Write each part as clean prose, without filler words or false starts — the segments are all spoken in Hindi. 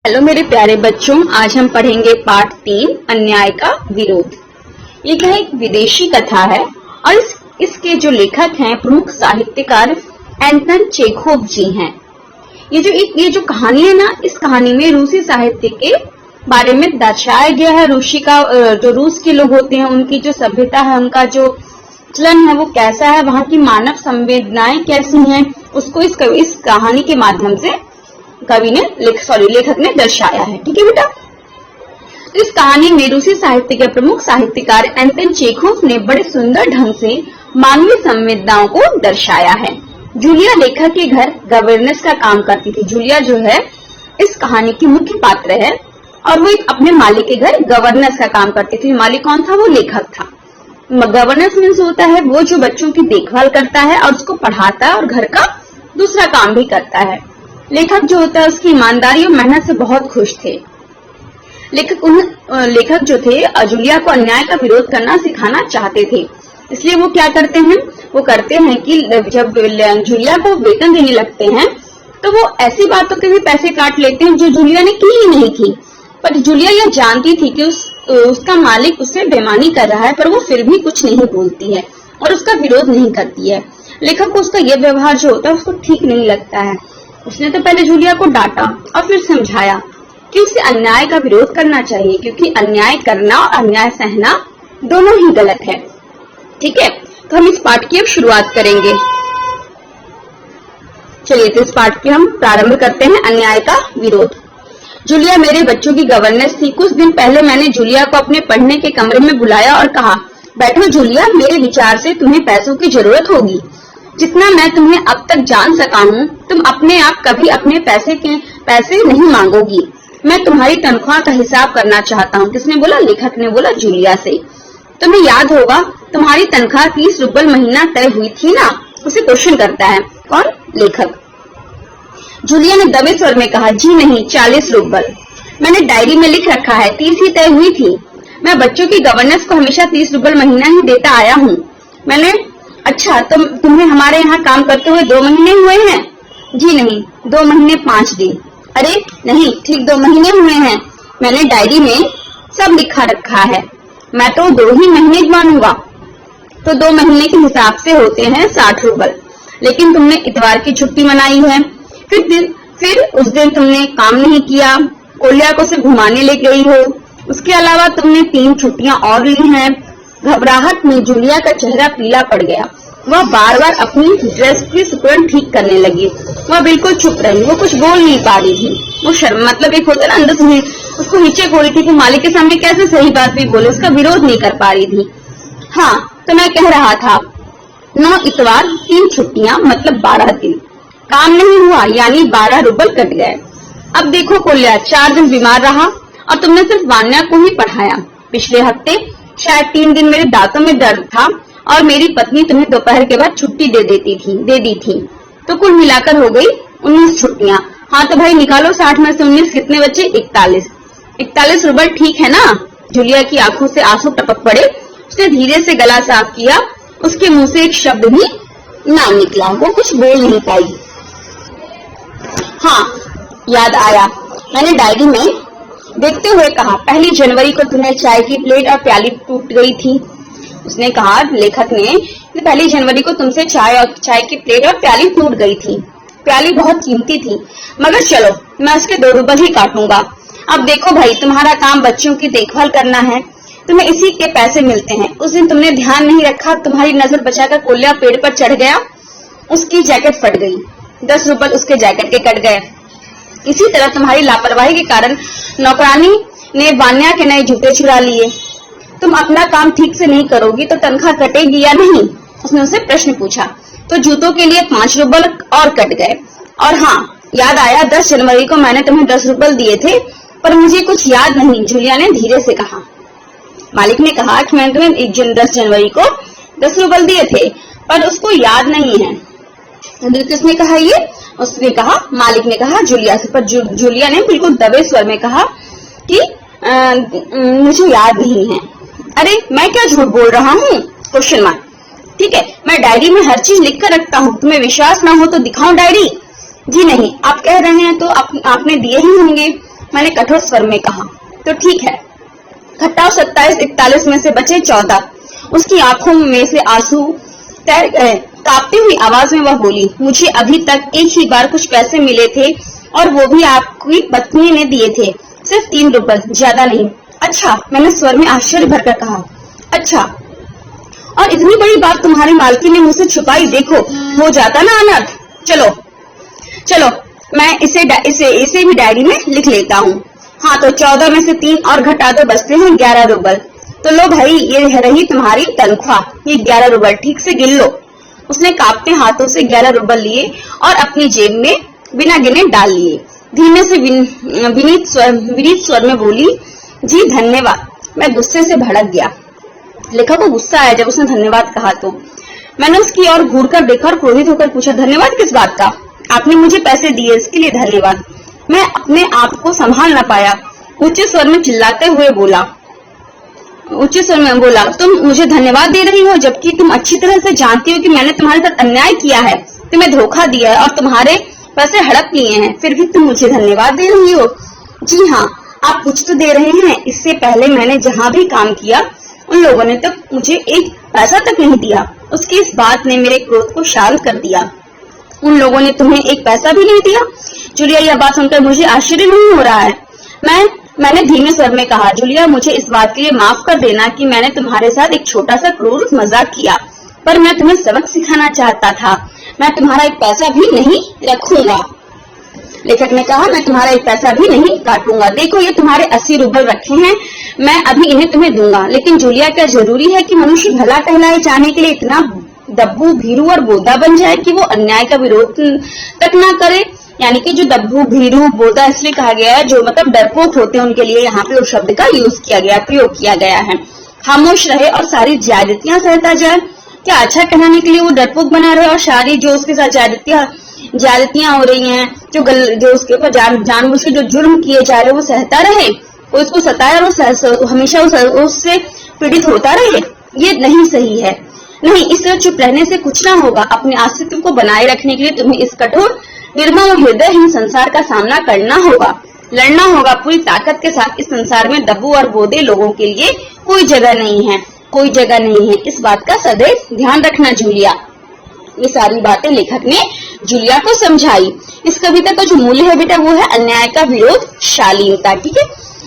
हेलो मेरे प्यारे बच्चों, आज हम पढ़ेंगे पाठ 3 अन्याय का विरोध। ये क्या एक विदेशी कथा है और इसके जो लेखक हैं प्रमुख साहित्यकार एंटन चेखोव जी हैं। ये जो कहानी है ना, इस कहानी में रूसी साहित्य के बारे में दर्शाया गया है। जो रूस के लोग होते हैं उनकी जो सभ्यता है, उनका जो चलन है वो कैसा है, वहाँ की मानव संवेदनाएं कैसी हैं, उसको इस कहानी के माध्यम से लेखक ने दर्शाया है। ठीक है बेटा। इस कहानी में रूसी साहित्य के प्रमुख साहित्यकार एंटन चेखोव ने बड़े सुंदर ढंग से मानवीय संवेदनाओं को दर्शाया है। जूलिया लेखक के घर गवर्नेस का काम करती थी। जूलिया जो है इस कहानी की मुख्य पात्र है और वो अपने मालिक के घर गवर्नेस का काम करती थी। मालिक कौन था? वो लेखक था। गवर्नेस मीन्स होता है वो जो बच्चों की देखभाल करता है और उसको पढ़ाता है और घर का दूसरा काम भी करता है। लेखक जो होता है उसकी ईमानदारी और मेहनत से बहुत खुश थे। लेखक जो थे जूलिया को अन्याय का विरोध करना सिखाना चाहते थे। इसलिए वो क्या करते हैं? वो करते हैं कि जब जूलिया को वेतन देने लगते हैं तो वो ऐसी बातों के भी पैसे काट लेते हैं जो जूलिया ने की ही नहीं थी। पर जूलिया यह जानती थी कि उसका मालिक उससे बेईमानी कर रहा है, पर वो फिर भी कुछ नहीं बोलती है और उसका विरोध नहीं करती है। लेखक को उसका यह व्यवहार जो होता है उसको ठीक नहीं लगता है। उसने तो पहले जूलिया को डांटा और फिर समझाया कि उसे अन्याय का विरोध करना चाहिए, क्योंकि अन्याय करना और अन्याय सहना दोनों ही गलत है। ठीक है, तो हम इस पाठ की अब शुरुआत करेंगे। चलिए, तो इस पाठ की हम प्रारंभ करते हैं। अन्याय का विरोध। जूलिया मेरे बच्चों की गवर्नेस थी। कुछ दिन पहले मैंने जूलिया को अपने पढ़ने के कमरे में बुलाया और कहा, बैठो जूलिया, मेरे विचार से तुम्हें पैसों की जरूरत होगी। जितना मैं तुम्हें अब तक जान सका हूँ, तुम अपने आप कभी अपने पैसे नहीं मांगोगी। मैं तुम्हारी तनख्वाह का हिसाब करना चाहता हूँ। किसने बोला? लेखक ने बोला जूलिया से। तुम्हें याद होगा तुम्हारी तनख्वाह 30 रूबल महीना तय हुई थी ना? उसे क्वेश्चन करता है कौन? लेखक। जूलिया ने दबे स्वर में कहा, जी नहीं, 40 रूबल। मैंने डायरी में लिख रखा है 30 ही तय हुई थी। मैं बच्चों की गवर्नेंस को हमेशा 30 रूबल महीना ही देता आया हूँ। अच्छा, तो तुम्हें हमारे यहाँ काम करते हुए 2 महीने हुए हैं? जी नहीं, 2 महीने 5 दिन। अरे नहीं, ठीक 2 महीने हुए हैं। मैंने डायरी में सब लिखा रखा है। मैं तो 2 ही महीने मानूंगा। तो 2 महीने के हिसाब से होते हैं 60 रूबल। लेकिन तुमने इतवार की छुट्टी मनाई है। फिर उस दिन तुमने काम नहीं किया। कोल्या को से घुमाने ले गई हो। उसके अलावा तुमने 3 छुट्टियां और ली हैं। घबराहट में जूलिया का चेहरा पीला पड़ गया। वह बार बार अपनी ड्रेस की सिकुड़न ठीक करने लगी। वह बिल्कुल चुप रही। वो कुछ बोल नहीं पा रही थी। वो शर्म, मतलब एक होता है ना, अंदर से उसको नीचे हो रही थी कि मालिक के सामने कैसे सही बात भी बोले। उसका विरोध नहीं कर पा रही थी। हाँ, तो मैं कह रहा था 9 इतवार 3 छुट्टियां मतलब 12 दिन काम नहीं हुआ, यानी 12 रूबल कट गए। अब देखो कोल्या 4 दिन बीमार रहा और तुमने सिर्फ वान्या को ही पढ़ाया। पिछले हफ्ते शायद 3 दिन मेरे दांतों में दर्द था और मेरी पत्नी तुम्हें दोपहर के बाद छुट्टी दे दी थी। तो कुल मिलाकर हो गई 19 छुट्टियां। हाँ तो भाई निकालो, 60 में से 19 कितने बचे? 41 रूबल। ठीक है ना? जूलिया की आंखों से आंसू टपक पड़े। उसने धीरे से गला साफ किया। उसके मुंह से एक शब्द भी ना निकला। वो कुछ बोल नहीं पाई। हाँ, याद आया, मैंने डायरी में देखते हुए कहा 1 जनवरी को तुम्हें चाय की प्लेट और प्याली टूट गई थी। उसने कहा, लेखक ने, 1 जनवरी को तुमसे चाय की प्लेट और प्याली टूट गई थी। प्याली बहुत कीमती थी, मगर चलो मैं उसके 2 रूबल ही काटूंगा। अब देखो भाई, तुम्हारा काम बच्चों की देखभाल करना है, तुम्हें इसी के पैसे मिलते हैं। उस दिन तुमने ध्यान नहीं रखा, तुम्हारी नजर बचाकर कोल्या पेड़ पर चढ़ गया। उसकी जैकेट फट गई। 10 रूबल उसके जैकेट के कट गए। इसी तरह तुम्हारी लापरवाही के कारण नौकरानी ने वान्या के नए जूते चुरा लिए। तुम अपना काम ठीक से नहीं करोगी तो तनख्वाह कटेगी या नहीं? उसने उसे प्रश्न पूछा। तो जूतों के लिए 5 रूबल और कट गए। और हाँ, याद आया 10 जनवरी को मैंने तुम्हें 10 रूबल दिए थे, पर मुझे कुछ याद नहीं, जूलिया ने धीरे से कहा। मालिक ने कहा कि मैंने तुम्हें 10 जनवरी को 10 रूबल दिए थे, पर उसको याद नहीं है। किसने कहा ये? उसने कहा, मालिक ने कहा जूलिया से। पर जूलिया ने बिल्कुल दबे स्वर में कहा कि मुझे याद नहीं है। अरे मैं क्या झूठ बोल रहा हूँ? Question mark. ठीक है, मैं डायरी में हर चीज लिख कर रखता हूँ। तुम्हें विश्वास ना हो तो दिखाऊं डायरी? जी नहीं, आप कह रहे हैं तो आपने दिए ही होंगे। मैंने कठोर स्वर में कहा। तो ठीक है, घटाओ 27 41 में से बचे 14। उसकी आंखों में से आंसू तैर गए। कांपती हुई आवाज में वह बोली, मुझे अभी तक एक ही बार कुछ पैसे मिले थे और वो भी आपकी पत्नी ने दिए थे, सिर्फ 3 रुपए, ज्यादा नहीं। अच्छा, मैंने स्वर में आश्चर्य भरकर कहा। अच्छा, और इतनी बड़ी बात तुम्हारी मालकिन ने मुझसे छुपाई, देखो हो जाता ना अनर्थ। चलो चलो, मैं इसे भी डायरी में लिख लेता हूँ। हाँ, तो 14 में से 3 और घटा दो, बचते हैं 11 रुपए। तो लो भाई, ये रही तुम्हारी तनख्वाह, ये 11 रुपए ठीक से गिन लो। उसने कांपते हाथों से 11 रुपए लिए और अपनी जेब में बिना गिने डाल लिए। धीमे से विनीत स्वर में बोली, जी धन्यवाद। मैं गुस्से से भड़क गया। लेखक को गुस्सा आया जब उसने धन्यवाद कहा तो। मैंने उसकी ओर घूरकर देखा और क्रोधित होकर पूछा, धन्यवाद किस बात का? आपने मुझे पैसे दिए, इसके लिए धन्यवाद। मैं अपने आप को संभाल न पाया, ऊंचे स्वर में चिल्लाते हुए बोला, तुम मुझे धन्यवाद दे रही हो जबकि तुम अच्छी तरह से जानती हो कि मैंने तुम्हारे साथ अन्याय किया है, तुम्हें धोखा दिया है और तुम्हारे पैसे हड़प लिए हैं, फिर भी तुम मुझे धन्यवाद दे रही हो? जी हाँ, आप कुछ तो दे रहे हैं। इससे पहले मैंने जहाँ भी काम किया उन लोगों ने तो मुझे एक पैसा तक नहीं दिया। उसकी इस बात ने मेरे क्रोध को शांत कर दिया। उन लोगों ने तुम्हें एक पैसा भी नहीं दिया? जूलिया, यह बात सुनकर मुझे आश्चर्य नहीं हो रहा है। मैंने धीमे स्वर में कहा, जूलिया, मुझे इस बात के लिए माफ कर देना कि मैंने तुम्हारे साथ एक छोटा सा क्रूर मजाक किया, पर मैं तुम्हें सबक सिखाना चाहता था। मैं तुम्हारा एक पैसा भी नहीं रखूंगा। लेखक ने कहा, मैं तुम्हारा एक पैसा भी नहीं काटूंगा। देखो, ये तुम्हारे 80 रुपए रखे हैं, मैं अभी इन्हें तुम्हें दूंगा। लेकिन जूलिया, क्या जरूरी है कि मनुष्य भला कहलाए जाने के लिए इतना दब्बू, भीरू और बोधा बन जाए कि वो अन्याय का विरोध तक ना करे? यानी कि जो दब्बू, भीरू, बोधा इसलिए कहा गया है, जो मतलब डरपोक होते हैं, उनके लिए यहाँ पे उस शब्द का प्रयोग किया गया है। खामोश रहे और सारी ज्यादतियां सहता जाए। क्या अच्छा कहलाने के लिए वो डरपोक बना रहे और सारी जो उसके साथ ज्यादतियां हो रही हैं, जो उसके ऊपर जानबूझ के जो जुर्म किए जा रहे हैं वो सहता रहे, वो उसको सताए और हमेशा उससे पीड़ित होता रहे? ये नहीं सही है। नहीं, इस तरह चुप रहने से कुछ ना होगा। अपने अस्तित्व को बनाए रखने के लिए तुम्हें इस कठोर, निर्मम और हृदयहीन संसार का सामना करना होगा, लड़ना होगा पूरी ताकत के साथ। इस संसार में दब्बू और बोधे लोगों के लिए कोई जगह नहीं है, कोई जगह नहीं है। इस बात का सदैव ध्यान रखना जूलिया। ये सारी बातें लेखक ने जूलिया को समझाई। इस कविता का जो मूल्य है बेटा, वो है अन्याय का विरोध, शालीनता। ठीक है,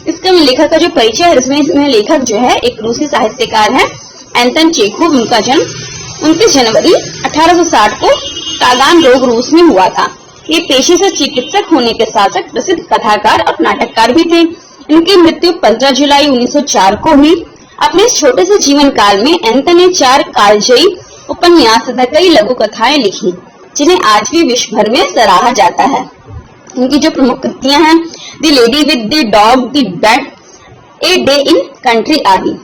इसका लेखक का जो परिचय है, इसमें लेखक जो है एक रूसी साहित्यकार है, एंटन चेखोव। उनका जन्म 29 जनवरी 1860 को तागानरोग रूस में हुआ था। ये पेशे से चिकित्सक होने के साथ साथ प्रसिद्ध कथाकार और नाटककार भी थे। इनकी मृत्यु 15 जुलाई 1904 को हुई। अपने छोटे से जीवन काल में एंटन ने 4 कालजयी उपन्यास तथा कई लघु कथाएं लिखी, जिन्हें आज भी विश्व भर में सराहा जाता है। इनकी जो प्रमुख कृतियां हैं, the lady with the dog, the bat, a day in country आदि।